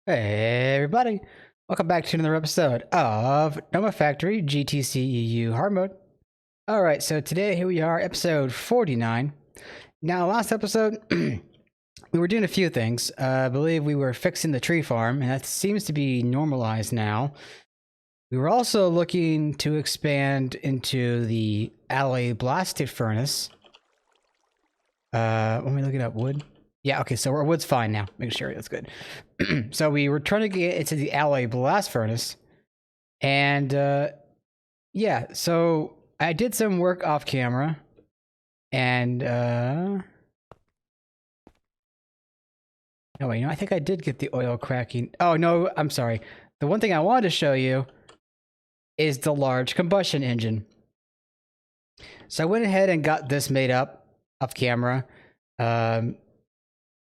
Hey everybody, welcome back to another episode of Nomi Factory GTCEu hard mode. Alright, so today here we are, episode 49. Now last episode, we were doing a few things. I believe we were fixing the tree farm, and that seems to be normalized now. We were also looking to expand into the alloy blasted furnace. Let me look it up, wood. Yeah, okay, so our wood's fine now. Making sure that's good. So we were trying to get into the alloy blast furnace. And, yeah, so I did some work off camera. And, no, wait, I think I did get the oil cracking. Oh, no, I'm sorry. The one thing I wanted to show you is the large combustion engine. So I went ahead and got this made up off camera.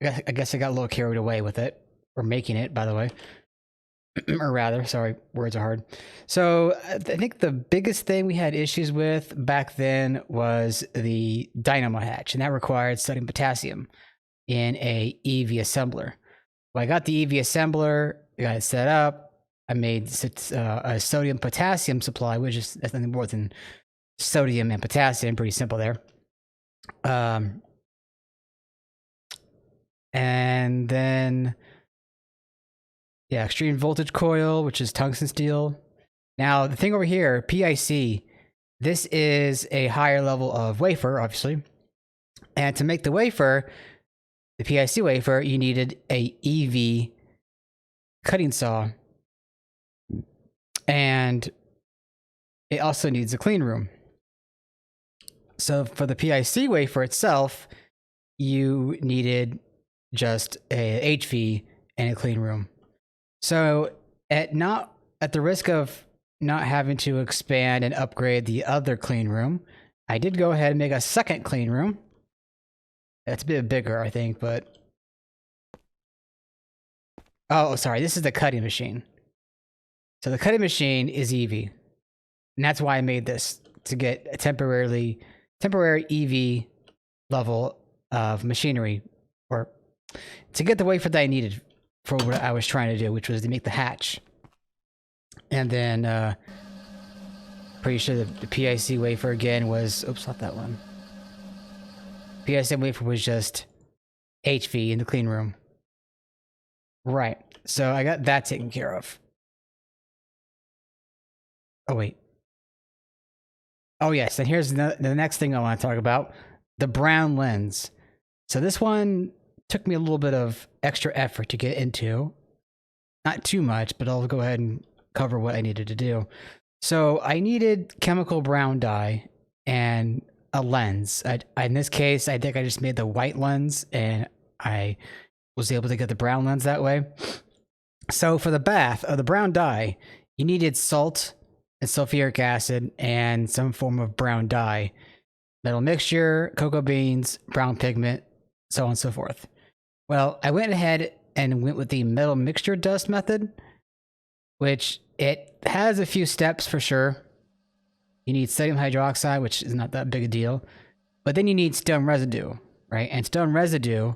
I guess I got a little carried away with it, or making it, by the way. Or rather, sorry, words are hard. So I think the biggest thing we had issues with back then was the dynamo hatch, and that required sodium potassium in a EV assembler. Well, I got the EV assembler, I got it set up. I made a sodium potassium supply, which is nothing more than sodium and potassium. Pretty simple there. And then, yeah, extreme voltage coil, which is tungsten steel. Now, the thing over here, PIC, this is a higher level of wafer, obviously. And to make the wafer, the PIC wafer, you needed a EV cutting saw. And it also needs a clean room. So for the PIC wafer itself, you needed just a HV and a clean room. So at the risk of not having to expand and upgrade the other clean room, I did go ahead and make a second clean room. That's a bit bigger, I think, but oh, sorry, this is the cutting machine. So the cutting machine is EV, and that's why I made this, to get a temporary EV level of machinery, or to get the wafer that I needed for what I was trying to do, which was to make the hatch. And then, pretty sure the PIC wafer again was, oops, not that one. PIC wafer was just HV in the clean room. Right, so I got that taken care of. Oh, wait. Oh, yes, and here's the next thing I want to talk about, the brown lens. So this one took me a little bit of extra effort to get into. Not too much, but I'll go ahead and cover what I needed to do. So I needed chemical brown dye and a lens. In this case, I think I just made the white lens, and I was able to get the brown lens that way. So for the bath of the brown dye, you needed salt and sulfuric acid and some form of brown dye, metal mixture, cocoa beans, brown pigment, so on and so forth. Well, I went ahead and went with the metal mixture dust method, which it has a few steps for sure. You need sodium hydroxide, which is not that big a deal, but then you need stone residue, right? And stone residue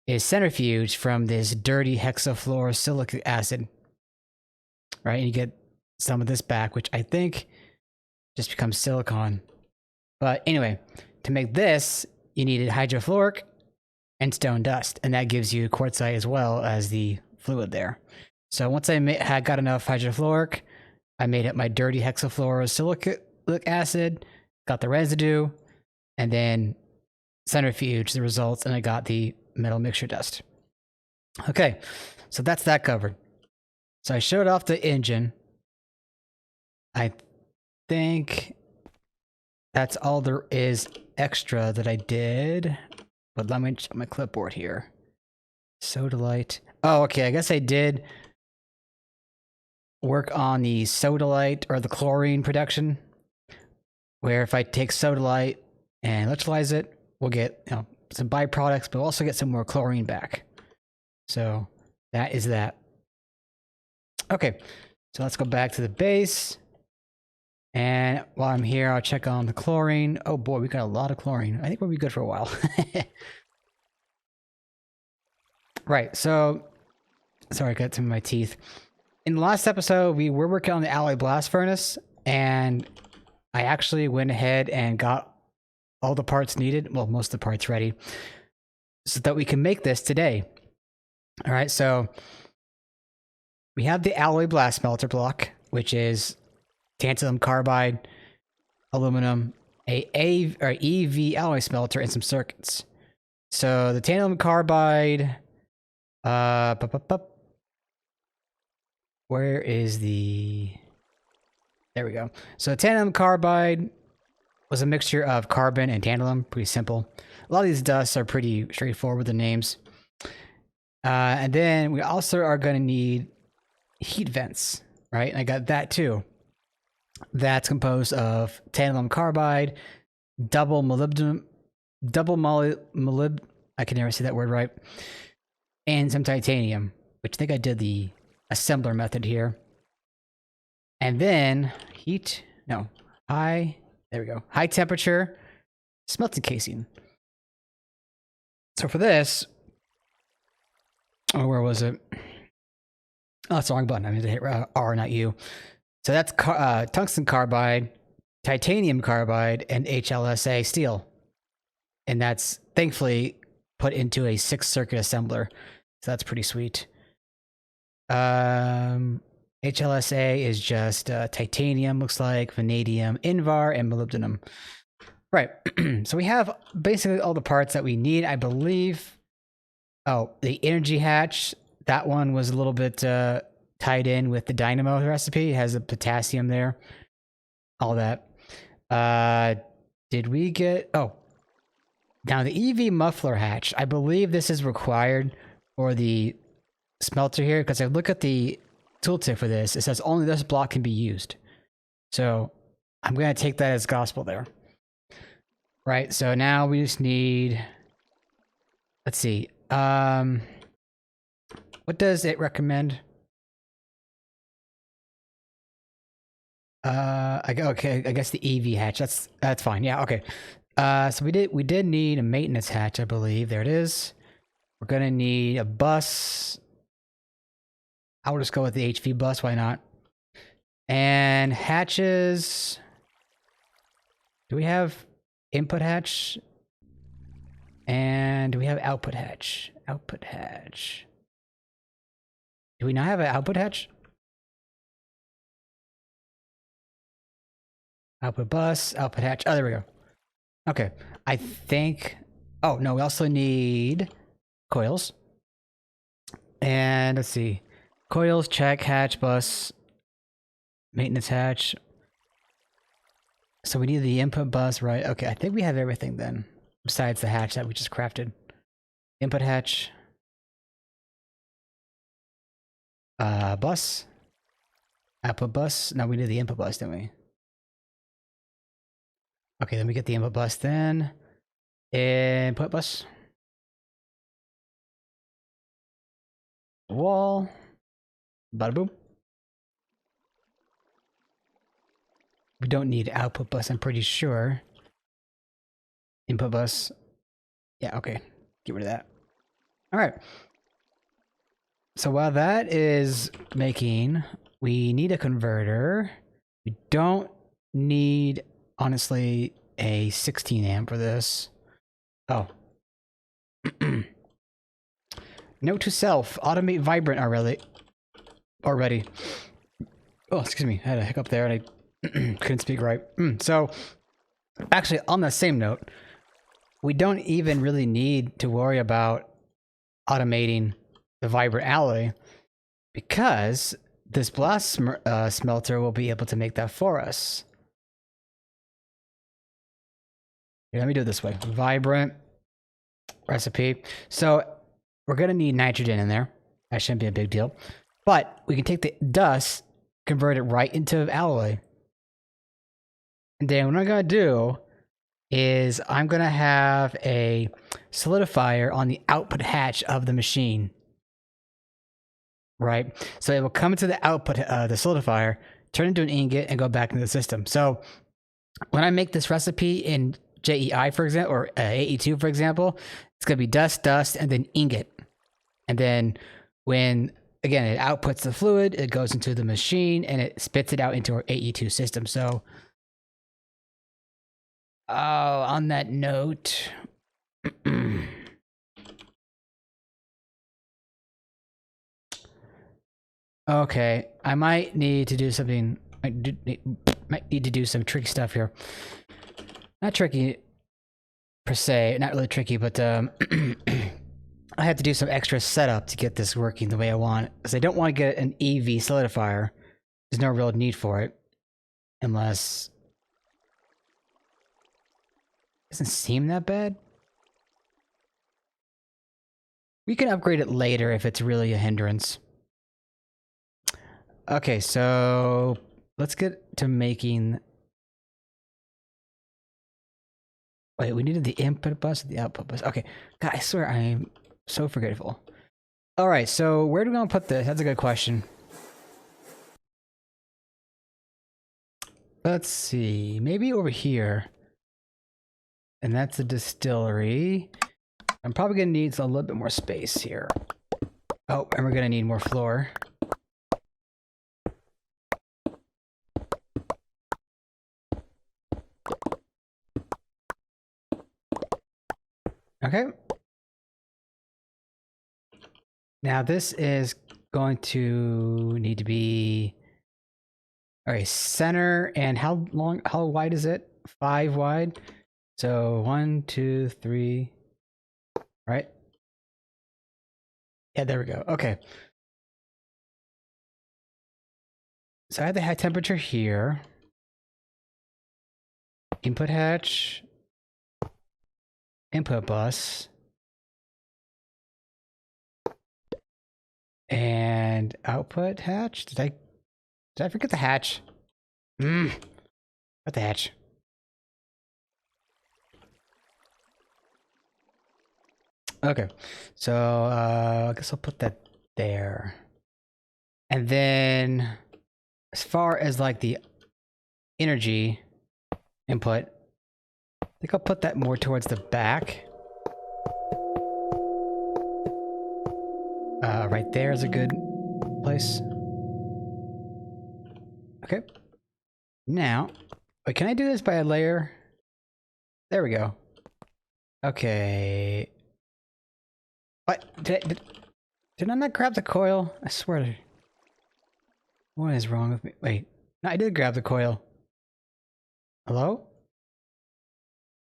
is centrifuged from this dirty hexafluorosilicic acid, right? And you get some of this back, which I think just becomes silicon. But anyway, to make this, you needed hydrofluoric and stone dust, and that gives you quartzite as well as the fluid there. So once I had got enough hydrofluoric, I made up my dirty hexafluorosilicic acid, got the residue, and then centrifuge the results, and I got the metal mixture dust. Okay, so that's that covered. So I showed off the engine. I think that's all there is extra that I did. But let me check my clipboard here. Sodalite. Oh, okay. I guess I did work on the sodalite or the chlorine production, where if I take sodalite and electrolyze it, we'll get some byproducts, but we'll also get some more chlorine back. So that is that. Okay, so let's go back to the base. And while I'm here, I'll check on the chlorine. Oh boy, we got a lot of chlorine. I think we'll be good for a while. Right, so Sorry, I got some of my teeth. In the last episode, we were working on the alloy blast furnace, and I actually went ahead and got all the parts needed. Well, most of the parts ready, so that we can make this today. All right, so we have the alloy blast smelter block, which is tantalum carbide, aluminum, a EV alloy smelter, and some circuits. So the tantalum carbide, where is the? There we go. So tantalum carbide was a mixture of carbon and tantalum. Pretty simple. A lot of these dusts are pretty straightforward with the names. And then we also are going to need heat vents, right? And I got that too. That's composed of tantalum carbide, double molybdenum, I can never say that word right, and some titanium, which I think I did the assembler method here. And then there we go, high temperature smelting casing. So for this, where was it? Oh, it's the wrong button. I need to hit R, not U. So that's tungsten carbide, titanium carbide, and HLSA steel. And that's thankfully put into a 6-circuit assembler. So that's pretty sweet. HLSA is just titanium, looks like, vanadium, Invar, and molybdenum. Right. So we have basically all the parts that we need, I believe. Oh, the energy hatch. That one was a little bit tied in with the dynamo recipe. It has a potassium there. All that. Did we get... Oh. Now the EV muffler hatch. I believe this is required for the smelter here, because I look at the tooltip for this. It says only this block can be used. So I'm going to take that as gospel there. Right, so now we just need... Let's see. What does it recommend? Okay, I guess the EV hatch. That's fine. Yeah, okay. So we did need a maintenance hatch, I believe. There it is. We're gonna need a bus. I'll just go with the HV bus. Why not? And hatches. Do we have input hatch? And do we have output hatch? Output hatch. Do we not have an output hatch? Output bus, output hatch. Oh, there we go. Okay. I think... Oh, no, we also need coils. And let's see. Coils, check, hatch, bus, maintenance hatch. So we need the input bus, right? Okay, I think we have everything then. Besides the hatch that we just crafted. Input hatch. Bus. Output bus. No, we need the input bus, didn't we? Okay, let me get the input bus then. Input bus. Wall. Bada boom. We don't need output bus, I'm pretty sure. Input bus. Yeah, okay. Get rid of that. Alright. So while that is making, we need a converter. We don't need, honestly, a 16 amp for this. Oh. Note to self, automate vibrant already. Oh, excuse me, I had a hiccup there and I couldn't speak right. So, actually, on the same note, we don't even really need to worry about automating the vibrant alloy, because this blast smelter will be able to make that for us. Here, let me do it this way. Vibrant recipe. So we're going to need nitrogen in there. That shouldn't be a big deal. But we can take the dust, convert it right into alloy. And then what I'm going to do is I'm going to have a solidifier on the output hatch of the machine. Right? So it will come into the output, the solidifier, turn into an ingot, and go back into the system. So when I make this recipe in JEI, for example, or AE2, for example, it's going to be dust, and then ingot. And then when again, it outputs the fluid, it goes into the machine, and it spits it out into our AE2 system. So, on that note, okay, I might need to do something. Might need to do some tricky stuff here. Not tricky per se, not really tricky, but I have to do some extra setup to get this working the way I want, because I don't want to get an EV solidifier. There's no real need for it, unless it doesn't seem that bad. We can upgrade it later if it's really a hindrance. Okay, so let's get to making. Wait, we needed the input bus or the output bus? Okay, God, I swear I am so forgetful. All right, so where do we want to put this? That's a good question. Let's see, maybe over here. And that's the distillery. I'm probably gonna need a little bit more space here. Oh, and we're gonna need more floor. Okay. Now this is going to need to be, all right, center, and how wide is it? 5 wide. So 1, 2, 3, right? Yeah, there we go. Okay. So I have the high temperature here. Input hatch. Input bus. And output hatch? Did I forget the hatch? What the hatch? Okay, so I guess I'll put that there. And then as far as like the energy input, I think I'll put that more towards the back. Right there is a good place. Okay. Now, wait, can I do this by a layer? There we go. Okay. What? Did I not grab the coil? I swear. What is wrong with me? Wait. No, I did grab the coil. Hello?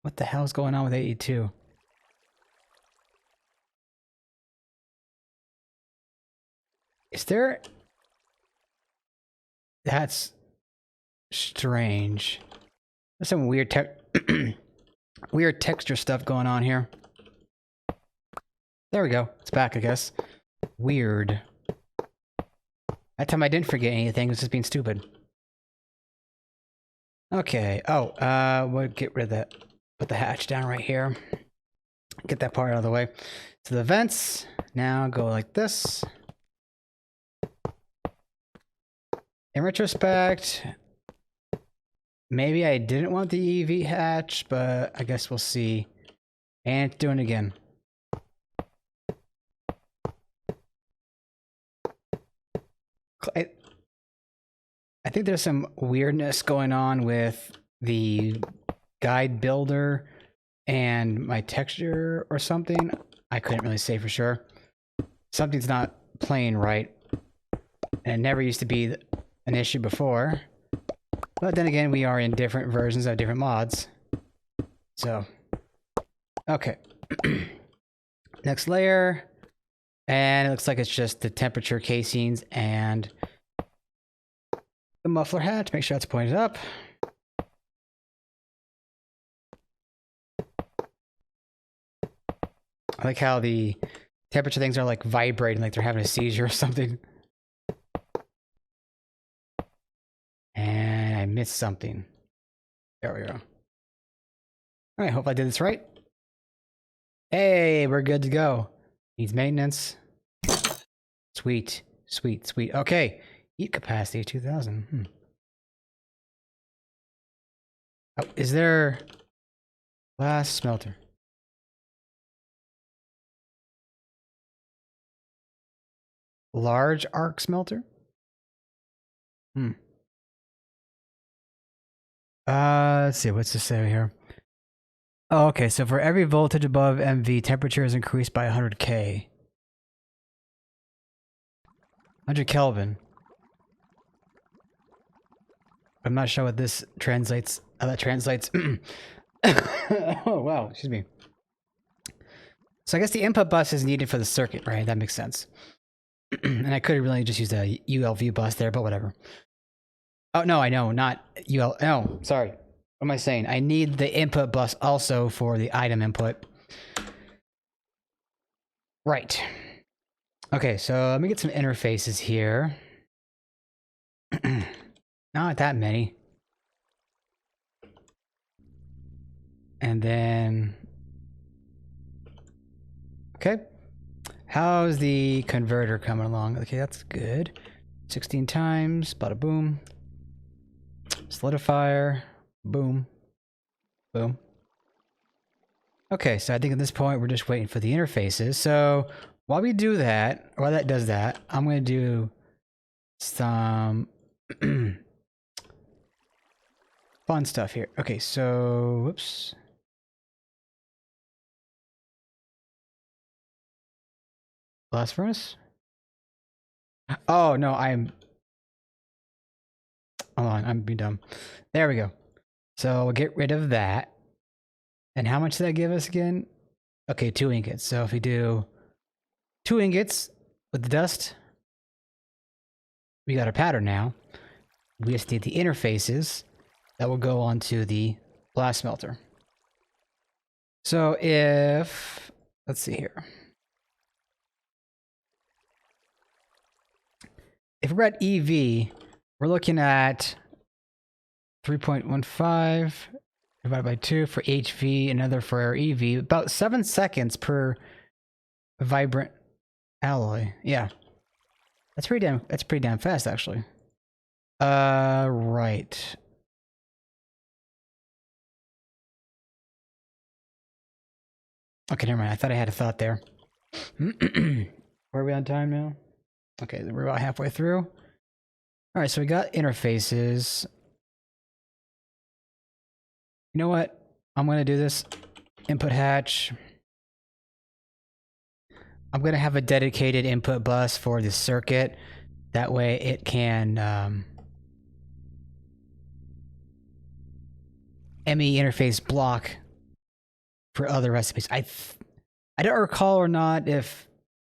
What the hell's going on with AE2? Is there... That's strange. There's some weird weird texture stuff going on here. There we go. It's back, I guess. Weird. That time I didn't forget anything. It was just being stupid. Okay. Oh, we'll get rid of that. Put the hatch down right here. Get that part out of the way. So the vents now go like this. In retrospect, maybe I didn't want the EV hatch, but I guess we'll see. And it's doing it again. I think there's some weirdness going on with the guide builder and my texture or something. I couldn't really say for sure. Something's not playing right. And it never used to be an issue before. But then again, we are in different versions of different mods. So, okay. Next layer. And it looks like it's just the temperature casings and the muffler hatch. Make sure it's pointed up. I like how the temperature things are like vibrating, like they're having a seizure or something. And I missed something. There we go. All right, hope I did this right. Hey, we're good to go. Needs maintenance. Sweet, sweet, sweet. Okay, heat capacity 2000. Oh, is there glass smelter? Large arc smelter? Let's see, what's this say here? Oh, okay, so for every voltage above MV, temperature is increased by 100K. 100 Kelvin. I'm not sure what this translates, how that translates. Oh, wow, excuse me. So I guess the input bus is needed for the circuit, right? That makes sense. And I could have really just used a ULV bus there, but whatever. Oh, no, I know, not UL. No, sorry. What am I saying? I need the input bus also for the item input. Right. Okay, so let me get some interfaces here. Not that many. And then... Okay. How's the converter coming along? Okay, that's good. 16 times, bada boom. Solidifier, boom. Boom. Okay, so I think at this point we're just waiting for the interfaces. So while we do that, while that does that, I'm going to do some fun stuff here. Okay, so, whoops. Blast furnace? Oh, no, hold on, I'm being dumb. There we go. So we'll get rid of that. And how much did that give us again? Okay, 2 ingots. So if we do 2 ingots with the dust, we got a pattern now. We just need the interfaces that will go onto the blast smelter. So if, let's see here. If we're at EV, we're looking at 3.15 divided by 2 for HV, another for our EV. About 7 seconds per vibrant alloy. Yeah. That's pretty damn fast, actually. Right. Okay, never mind. I thought I had a thought there. Where are we on time now? Okay, we're about halfway through. All right, so we got interfaces. You know what? I'm going to do this. Input hatch. I'm going to have a dedicated input bus for the circuit. That way it can ME interface block for other recipes. I don't recall or not if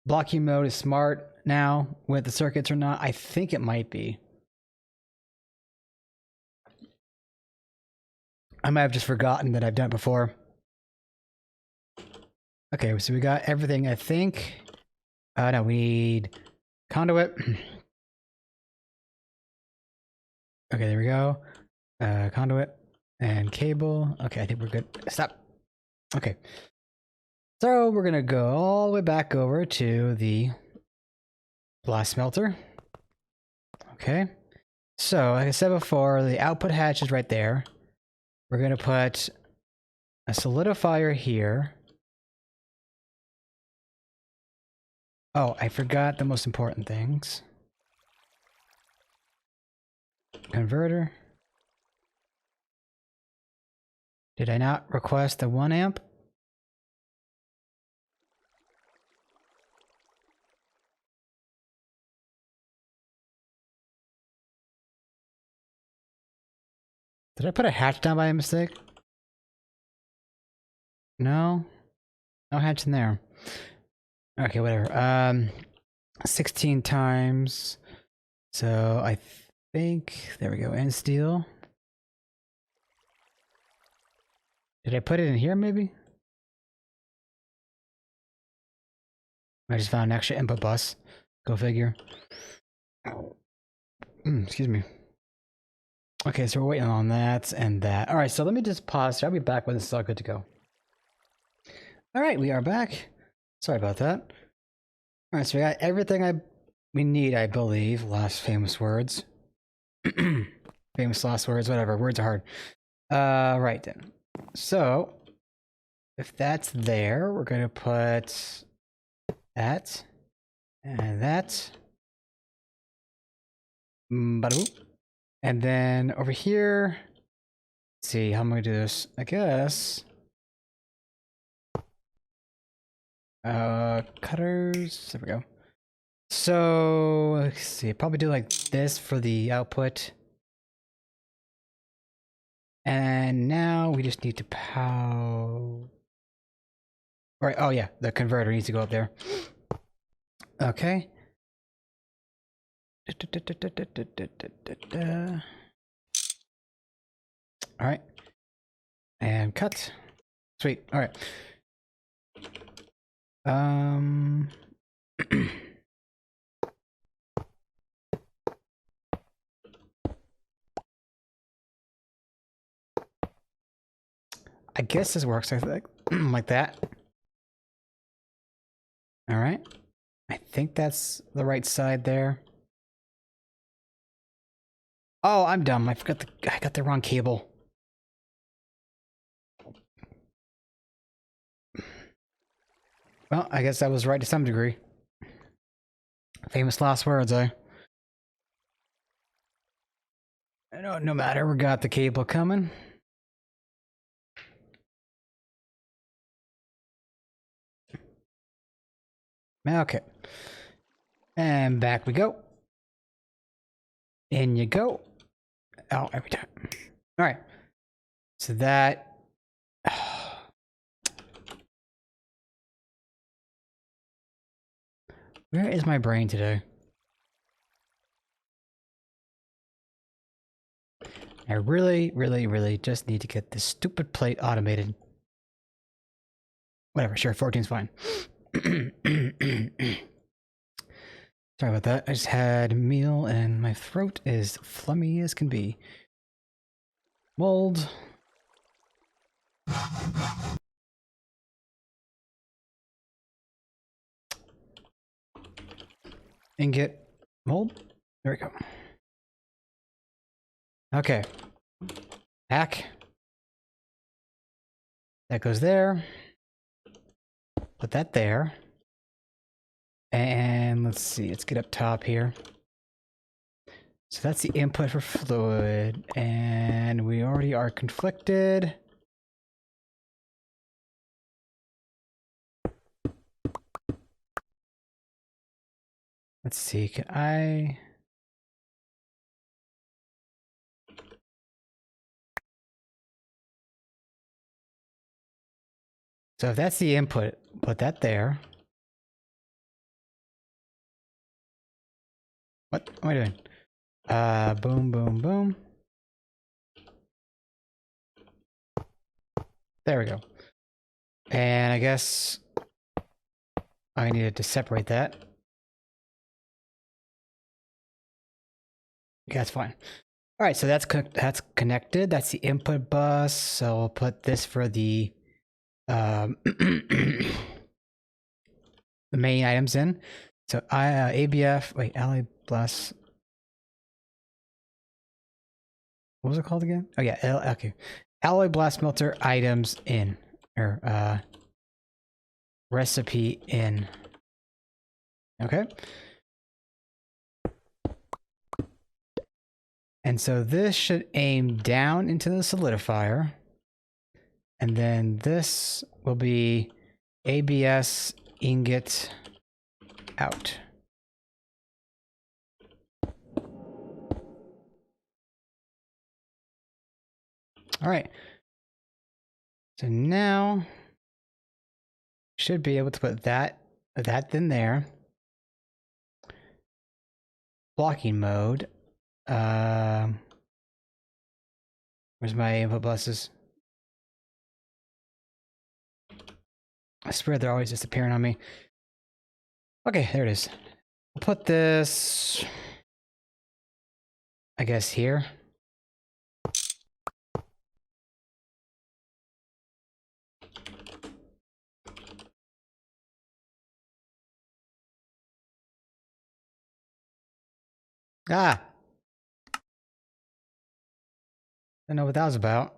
blocking mode is smart now with the circuits or not. I think it might be. I might have just forgotten that I've done it before. Okay, so we got everything, I think. No, we need conduit. Okay, there we go. Conduit and cable. Okay, I think we're good. Stop. Okay. So we're gonna go all the way back over to the blast smelter. Okay. So, like I said before, the output hatch is right there. We're gonna put a solidifier here. Oh, I forgot the most important things. Converter. Did I not request a 1 amp? Did I put a hatch down by mistake? No? No hatch in there. Okay, whatever. 16 times. So I think, there we go, and steel. Did I put it in here maybe? I just found an extra input bus. Go figure. Excuse me. Okay, so we're waiting on that and that. All right, so let me just pause. I'll be back when this is all good to go. All right, we are back. Sorry about that. All right, so we got everything we need, I believe. Last famous words. Famous last words, whatever. Words are hard. Right then. So, if that's there, we're going to put that and that Bada boop. And then over here, let's see, how am I gonna do this? I guess. Cutters, there we go. So, let's see, probably do like this for the output. And now we just need to power. Right, oh yeah, the converter needs to go up there. Okay. All right. And cut. Sweet. All right. I guess this works like like that. All right. I think that's the right side there. Oh, I'm dumb. I got the wrong cable. Well, I guess that was right to some degree. Famous last words, eh? No matter, we got the cable coming. Okay. And back we go. In you go. Oh, every time. All right. So that. Where is my brain today? I really, really, really just need to get this stupid plate automated. Whatever, sure, 14's fine. Sorry about that. I just had meal and my throat is phlegmy as can be. Mold. Ingot. Mold. There we go. Okay. Hack. That goes there. Put that there. And let's see, let's get up top here. So that's the input for fluid. And we already are conflicted. Let's see, can I... So if that's the input, put that there. What am I doing? Boom, boom, boom. There we go. And I guess I needed to separate that. Okay, that's fine. All right, so that's connected. That's the input bus. So I'll put this for the the main items in. So ABF. Wait, Alloy Blast. What was it called again? Oh yeah, okay. Alloy Blast Smelter items in, or recipe in. Okay. And so this should aim down into the solidifier. And then this will be ABS ingot out. All right. So now should be able to put that in there. Blocking mode. Where's my input buses? I swear they're always disappearing on me. Okay, there it is. I'll put this, I guess, here. Ah! Don't know what that was about.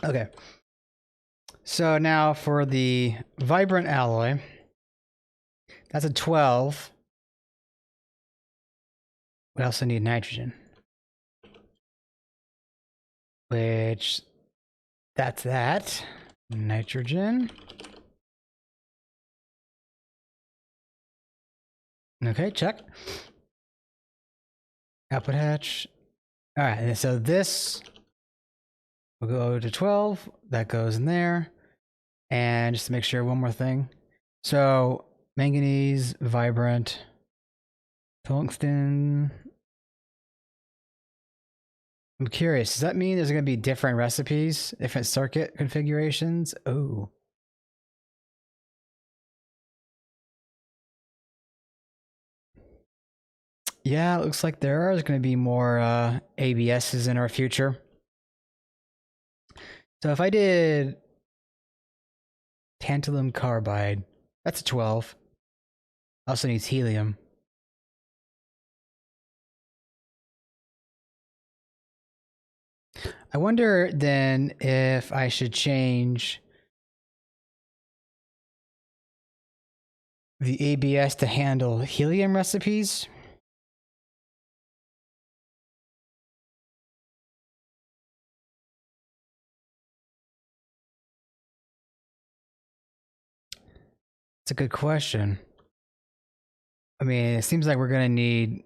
Okay. So now for the vibrant alloy, that's a 12. We also need nitrogen, which that's that. Nitrogen. Okay, check. Output hatch. All right, and so this will go to 12. That goes in there. And just to make sure, one more thing. So manganese, vibrant, tungsten. I'm curious, does that mean there's going to be different recipes, different circuit configurations? Oh. Yeah, it looks like there are going to be more ABSs in our future. So if I did tantalum carbide, that's a 12. Also needs helium. I wonder then if I should change the ABS to handle helium recipes. It's a good question. I mean, it seems like we're going to need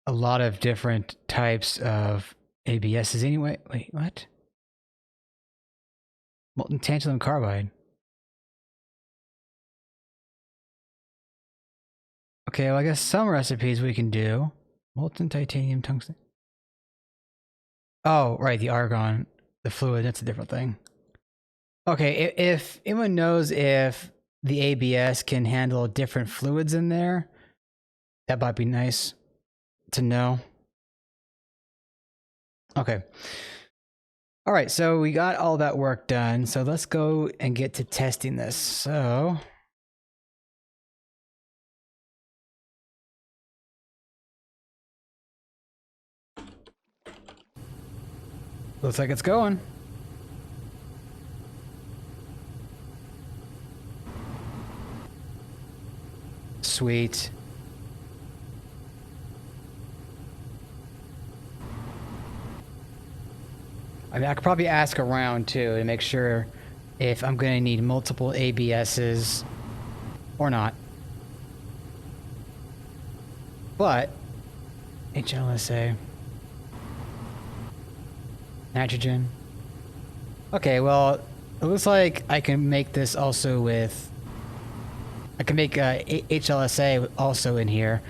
a lot of different types of ABSs anyway. Wait, what? Molten tantalum carbide. Okay, well, I guess some recipes we can do. Molten titanium tungsten. Oh, right, the argon, the fluid, that's a different thing. Okay, if anyone knows if the ABS can handle different fluids in there, that might be nice to know. Okay. All right, so we got all that work done. So let's go and get to testing this. So looks like it's going. Sweet. I mean, I could probably ask around too to make sure if I'm going to need multiple ABSs or not. But HLSA, nitrogen. Okay, well, it looks like I can make this also with. I can make HLSA also in here,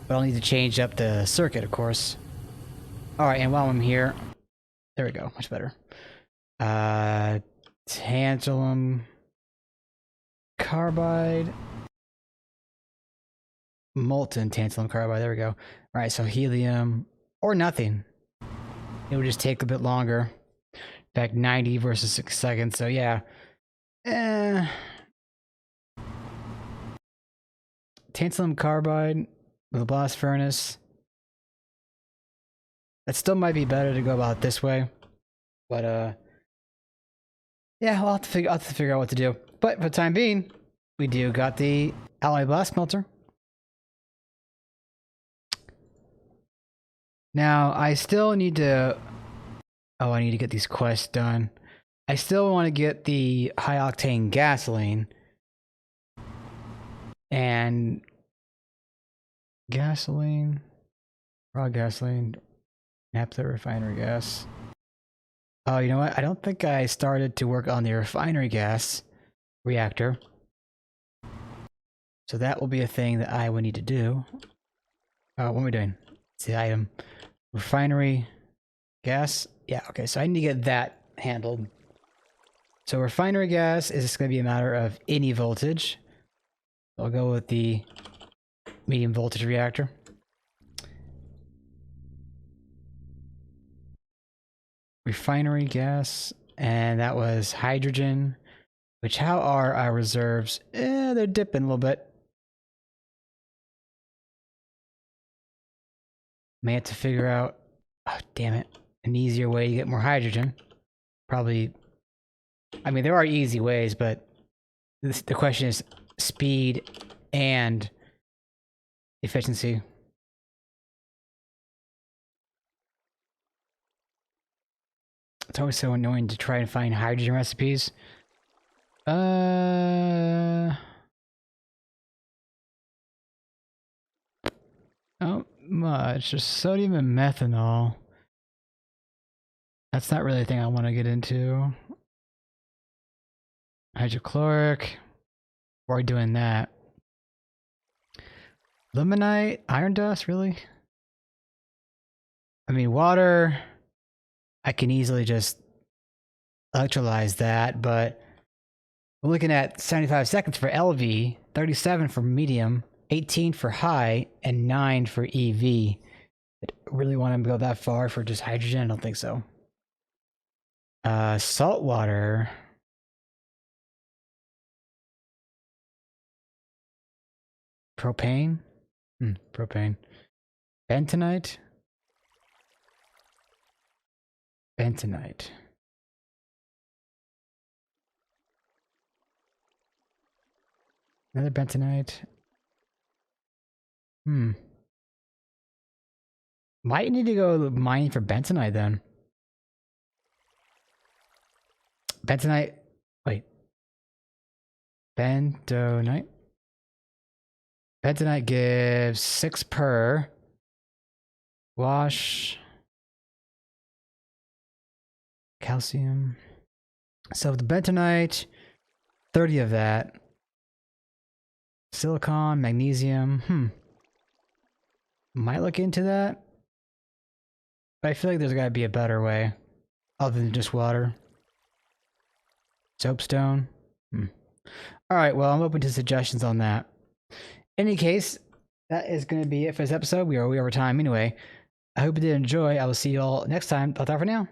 but I'll need to change up the circuit, of course. All right, and while I'm here, there we go, much better. Tantalum carbide, molten tantalum carbide. There we go. All right, so helium or nothing. It would just take a bit longer. In fact, 90 versus 6 seconds. So yeah. Tantalum carbide with a blast furnace. That still might be better to go about this way. But yeah, I'll have to figure out what to do. But for the time being, we do got the alloy blast smelter. Now I still need to. Oh, I need to get these quests done. I still want to get the high octane gasoline and gasoline, raw gasoline, naphtha, refinery gas. Oh, you know what? I don't think I started to work on the refinery gas reactor. So that will be a thing that I will need to do. What am I doing? It's the item. Refinery gas. Yeah, okay, so I need to get that handled. So refinery gas is just going to be a matter of any voltage. I'll go with the medium voltage reactor. Refinery gas, and that was hydrogen. Which, how are our reserves? They're dipping a little bit. May have to figure out, oh damn it, an easier way to get more hydrogen. Probably I mean, there are easy ways, but the question is speed and efficiency. It's always so annoying to try and find hydrogen recipes. Not much. Just sodium and methanol. That's not really a thing I want to get into. Hydrochloric. We're doing that. Limonite, iron dust, really? I mean, water, I can easily just electrolyze that, but we're looking at 75 seconds for LV, 37 for medium, 18 for high, and 9 for EV. I really want to go that far for just hydrogen? I don't think so. Salt water. Propane? Propane. Bentonite? Bentonite. Another bentonite. Might need to go mining for bentonite then. Bentonite. Wait. Bentonite. Bentonite gives 6 per. Wash. Calcium. So the bentonite, 30 of that. Silicon, magnesium. Might look into that. But I feel like there's got to be a better way. Other than just water. Soapstone. Alright, well, I'm open to suggestions on that. In any case, that is going to be it for this episode. We are way over time anyway. I hope you did enjoy. I will see you all next time. Bye for now.